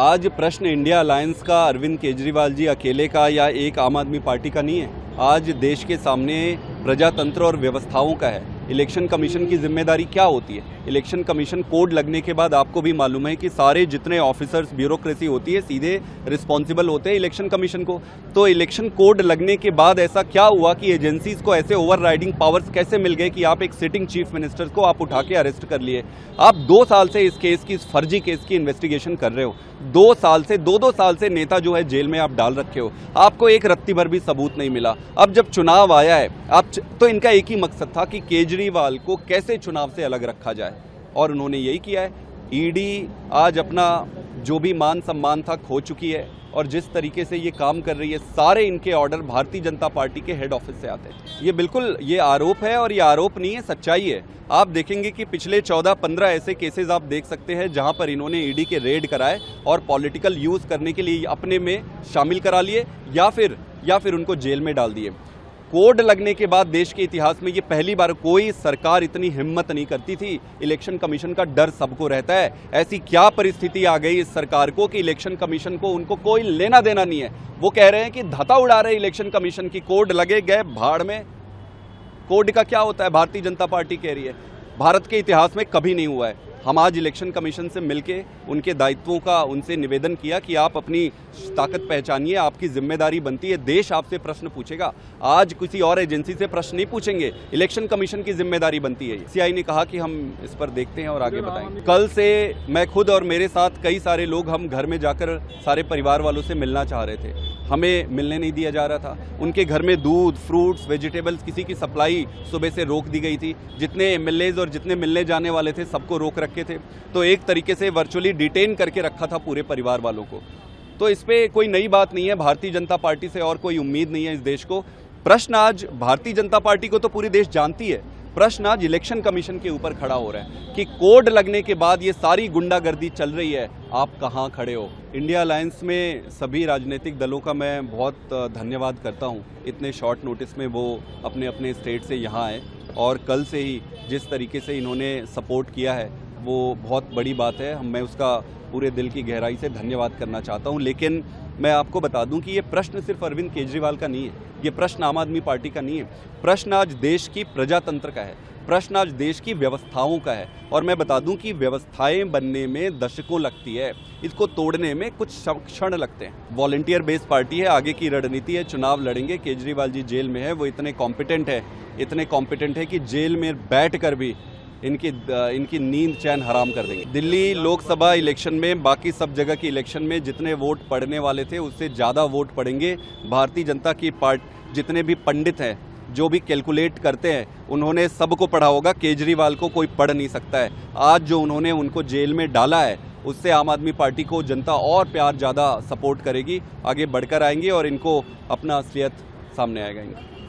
आज प्रश्न India alliance का, अरविंद केजरीवाल जी अकेले का या एक आम आदमी पार्टी का नहीं है। आज देश के सामने प्रजातंत्र और व्यवस्थाओं का है। इलेक्शन कमीशन की जिम्मेदारी क्या होती है? इलेक्शन कमीशन कोड लगने के बाद आपको भी मालूम है कि सारे जितने ऑफिसर्स, ब्यूरोक्रेसी होती है, सीधे रिस्पॉन्सिबल होते हैं इलेक्शन कमीशन को। तो इलेक्शन कोड लगने के बाद ऐसा क्या हुआ कि एजेंसीज को ऐसे ओवरराइडिंग पावर्स कैसे मिल गए कि आप एक सिटिंग चीफ मिनिस्टर को आप उठा के अरेस्ट कर लिए? आप 2 साल से इस केस की, इस फर्जी केस की इन्वेस्टिगेशन कर रहे हो। 2 साल से, 2 साल से नेता जो है जेल में आप डाल रखे हो। आपको एक रत्ती भर भी सबूत नहीं मिला। अब जब चुनाव आया है, तो इनका एक ही मकसद था कि केजरीवाल को कैसे चुनाव से अलग रखा जाए, और उन्होंने यही किया है। ईडी आज अपना जो भी मान सम्मान था खो चुकी है, और जिस तरीके से ये काम कर रही है, सारे इनके ऑर्डर भारतीय जनता पार्टी के हेड ऑफिस से आते हैं। ये बिल्कुल ये आरोप है, और ये आरोप नहीं है, सच्चाई है। आप देखेंगे कि पिछले 14-15 ऐसे केसेस आप देख सकते हैं जहां पर इन्होंने ईडी के रेड कराए और पॉलिटिकल यूज करने के लिए अपने में शामिल करा लिए, या फिर उनको जेल में डाल दिए। कोड लगने के बाद देश के इतिहास में ये पहली बार कोई सरकार इतनी हिम्मत नहीं करती थी। इलेक्शन कमीशन का डर सबको रहता है। ऐसी क्या परिस्थिति आ गई इस सरकार को कि इलेक्शन कमीशन को, उनको कोई लेना देना नहीं है। वो कह रहे हैं कि धता उड़ा रहे इलेक्शन कमीशन की, कोड लगे गए भाड़ में। कोड का क्या होता है? भारतीय जनता पार्टी कह रही है भारत के इतिहास में कभी नहीं हुआ है। हम आज इलेक्शन कमीशन से मिलके उनके दायित्वों का उनसे निवेदन किया कि आप अपनी ताकत पहचानिए, आपकी जिम्मेदारी बनती है, देश आपसे प्रश्न पूछेगा। आज किसी और एजेंसी से प्रश्न नहीं पूछेंगे, इलेक्शन कमीशन की जिम्मेदारी बनती है। सीआई ने कहा कि हम इस पर देखते हैं और आगे बताएंगे। कल से मैं खुद और मेरे साथ कई सारे लोग, हम घर में जाकर सारे परिवार वालों से मिलना चाह रहे थे, हमें मिलने नहीं दिया जा रहा था। उनके घर में दूध, फ्रूट्स, वेजिटेबल्स, किसी की सप्लाई सुबह से रोक दी गई थी। जितने एमएलएज और जितने मिलने जाने वाले थे सबको रोक रखे थे। तो एक तरीके से वर्चुअली डिटेन करके रखा था पूरे परिवार वालों को। तो इस पे कोई नई बात नहीं है। भारतीय जनता पार्टी से और कोई उम्मीद नहीं है इस देश को। प्रश्न आज भारतीय जनता पार्टी को तो पूरी देश जानती है, प्रश्न आज इलेक्शन कमीशन के ऊपर खड़ा हो रहा है कि कोड लगने के बाद ये सारी गुंडागर्दी चल रही है, आप कहां खड़े हो? इंडिया अलायंस में सभी राजनीतिक दलों का मैं बहुत धन्यवाद करता हूं। इतने शॉर्ट नोटिस में वो अपने अपने स्टेट से यहां आए, और कल से ही जिस तरीके से इन्होंने सपोर्ट किया है वो बहुत बड़ी बात है। मैं उसका पूरे दिल की गहराई से धन्यवाद करना चाहता हूं। लेकिन मैं आपको बता दूं कि ये प्रश्न सिर्फ अरविंद केजरीवाल का नहीं है, ये प्रश्न आम आदमी पार्टी का नहीं है। प्रश्न आज देश की प्रजातंत्र का है, प्रश्न आज देश की व्यवस्थाओं का है। और मैं बता दूं कि व्यवस्थाएं बनने में दशकों लगती है, इसको तोड़ने में कुछ क्षण लगते हैं। वॉलंटियर बेस्ड पार्टी है, आगे की रणनीति है, चुनाव लड़ेंगे। केजरीवाल जी जेल में है, वो इतने कॉम्पिटेंट है कि जेल में बैठकर भी इनकी नींद चैन हराम कर देंगे। दिल्ली लोकसभा इलेक्शन में, बाकी सब जगह की इलेक्शन में जितने वोट पड़ने वाले थे उससे ज़्यादा वोट पड़ेंगे। भारतीय जनता की पार्टी, जितने भी पंडित हैं जो भी कैलकुलेट करते हैं, उन्होंने सबको पढ़ा होगा, केजरीवाल को कोई पढ़ नहीं सकता है। आज जो उन्होंने उनको जेल में डाला है, उससे आम आदमी पार्टी को जनता और प्यार ज़्यादा सपोर्ट करेगी, आगे बढ़कर आएंगे और इनको अपना असलियत सामने आएगा।